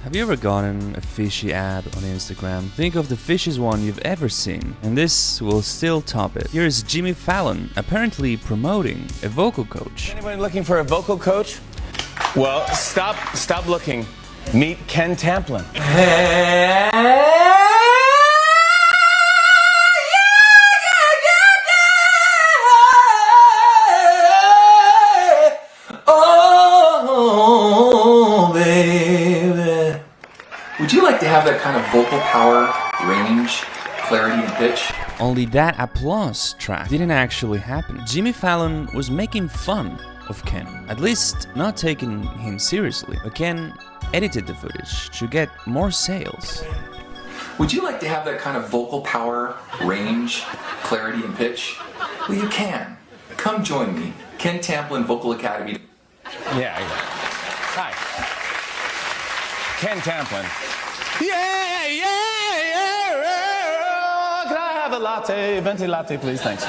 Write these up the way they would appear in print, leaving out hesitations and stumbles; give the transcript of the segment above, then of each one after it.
Have you ever gotten a fishy ad on Instagram? Think of the fishiest one you've ever seen, and this will still top it. Here's Jimmy Fallon apparently promoting a vocal coach. Anybody looking for a vocal coach? Well, stop looking. Meet Ken Tamplin. Oh, baby. Would you like to have that kind of vocal power, range, clarity, and pitch? Only that applause track didn't actually happen. Jimmy Fallon was making fun of Ken, at least not taking him seriously. But Ken edited the footage to get more sales. Would you like to have that kind of vocal power, range, clarity, and pitch? Well, you can. Come join me, Ken Tamplin Vocal Academy. Yeah. Hi. Ken Tamplin. Yeah. Can I have a latte? Venti latte, please. Thanks.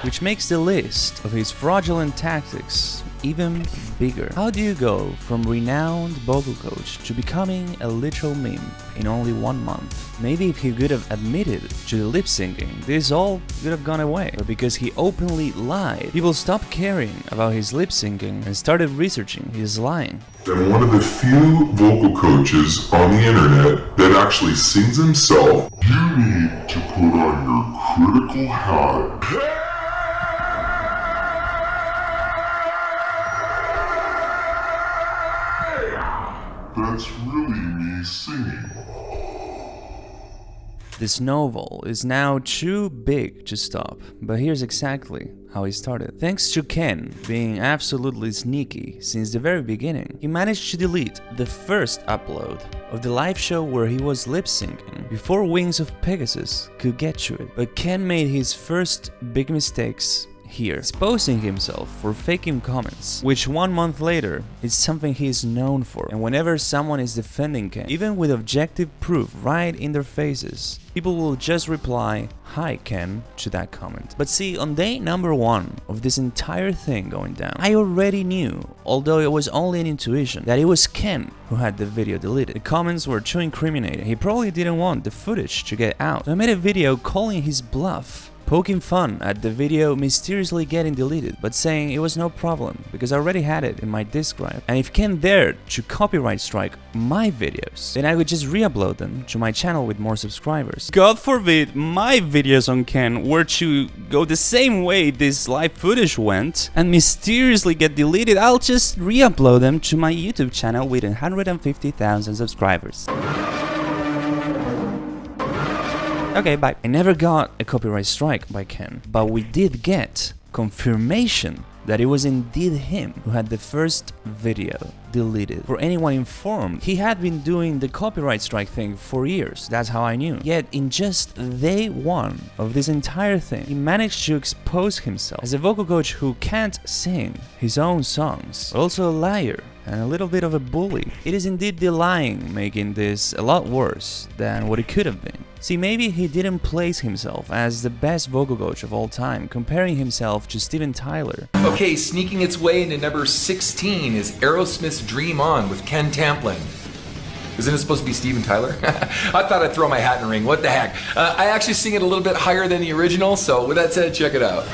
Which makes the list of his fraudulent tactics even bigger. How do you go from renowned vocal coach to becoming a literal meme in only 1 month? Maybe if he could have admitted to lip syncing, this all could have gone away. But because he openly lied, people stopped caring about his lip syncing and started researching his lying. I'm one of the few vocal coaches on the internet that actually sings himself. You need to put on your critical hat. That's really me singing. This novel is now too big to stop, but here's exactly how he started. Thanks to Ken being absolutely sneaky since the very beginning, he managed to delete the first upload of the live show where he was lip syncing before Wings of Pegasus could get to it. But Ken made his first big mistakes here, exposing himself for faking comments, which 1 month later is something he is known for. And whenever someone is defending Ken, even with objective proof right in their faces, people will just reply, "Hi Ken," to that comment. But see, on day number 1 of this entire thing going down, I already knew, although it was only an intuition, that it was Ken who had the video deleted. The comments were too incriminating. He probably didn't want the footage to get out. So I made a video calling his bluff, poking fun at the video mysteriously getting deleted, but saying it was no problem because I already had it in my disk drive. And if Ken dared to copyright strike my videos, then I would just re-upload them to my channel with more subscribers. God forbid my videos on Ken were to go the same way this live footage went and mysteriously get deleted, I'll just re-upload them to my YouTube channel with 150,000 subscribers. Okay, bye. I never got a copyright strike by Ken, but we did get confirmation that it was indeed him who had the first video deleted. For anyone informed, he had been doing the copyright strike thing for years. That's how I knew. Yet in just day 1 of this entire thing, he managed to expose himself as a vocal coach who can't sing his own songs, but also a liar and a little bit of a bully. It is indeed the lying making this a lot worse than what it could have been. See, maybe he didn't place himself as the best vocal coach of all time, comparing himself to Steven Tyler. Okay, sneaking its way into number 16 is Aerosmith's Dream On with Ken Tamplin. Isn't it supposed to be Steven Tyler? I thought I'd throw my hat in the ring. What the heck? I actually sing it a little bit higher than the original, so with that said, check it out.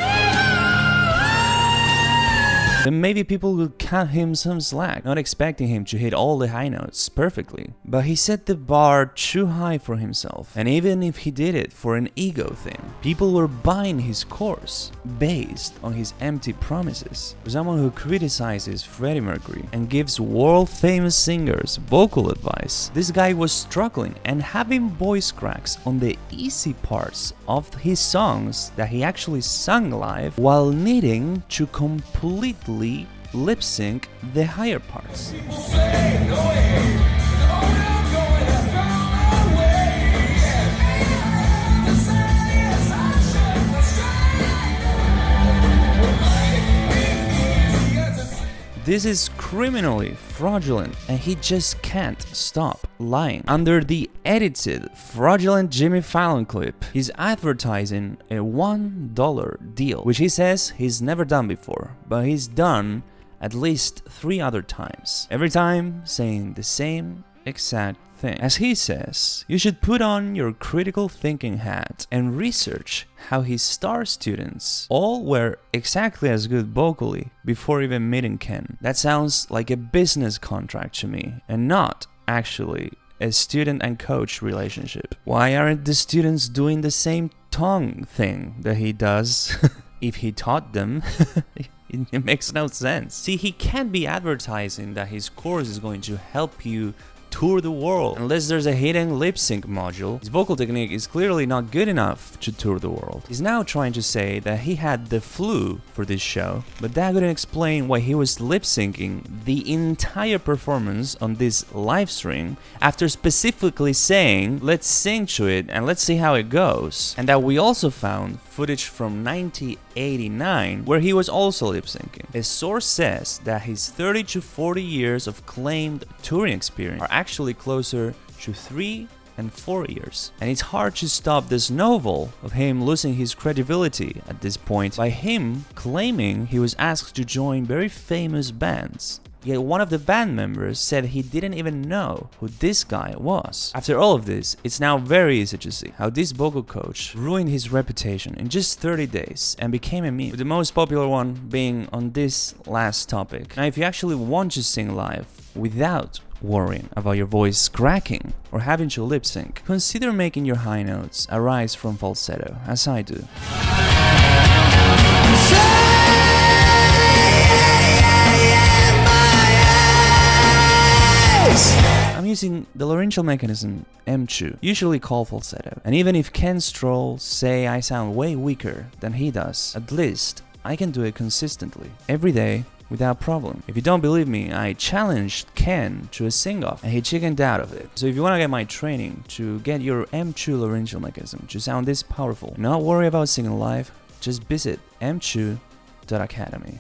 Then maybe people would cut him some slack, not expecting him to hit all the high notes perfectly. But he set the bar too high for himself, and even if he did it for an ego thing, people were buying his course based on his empty promises. For someone who criticizes Freddie Mercury and gives world-famous singers vocal advice, this guy was struggling and having voice cracks on the easy parts of his songs that he actually sung live, while needing to completely lip sync the higher parts. This is criminally fraudulent, and he just can't stop lying. Under the edited, fraudulent Jimmy Fallon clip, he's advertising a $1 deal, which he says he's never done before, but he's done at least 3 other times. Every time saying the same exact thing. As he says, you should put on your critical thinking hat and research how his star students all were exactly as good vocally before even meeting Ken. That sounds like a business contract to me, and not actually a student and coach relationship. Why aren't the students doing the same tongue thing that he does? If he taught them, it makes no sense. See, he can't be advertising that his course is going to help you tour the world unless there's a hidden lip sync module. His vocal technique is clearly not good enough to tour the world. He's now trying to say that he had the flu for this show, but that wouldn't explain why he was lip syncing the entire performance on this live stream after specifically saying, let's sing to it and let's see how it goes. And that we also found footage from 1989 where he was also lip syncing. A source says that his 30 to 40 years of claimed touring experience are actually closer to 3 and 4 years. And it's hard to stop this novel of him losing his credibility at this point by him claiming he was asked to join very famous bands. Yet one of the band members said he didn't even know who this guy was. After all of this, it's now very easy to see how this vocal coach ruined his reputation in just 30 days and became a meme, with the most popular one being on this last topic. Now, if you actually want to sing live without worrying about your voice cracking or having to lip sync, consider making your high notes arise from falsetto, as I do. I'm using the laryngeal mechanism M2, usually called falsetto, and even if Ken Stroll say I sound way weaker than he does, at least I can do it consistently, every day, without problem. If you don't believe me, I challenged Ken to a sing-off and he chickened out of it. So if you want to get my training to get your M2 laryngeal mechanism to sound this powerful, not worry about singing live, just visit m2.academy.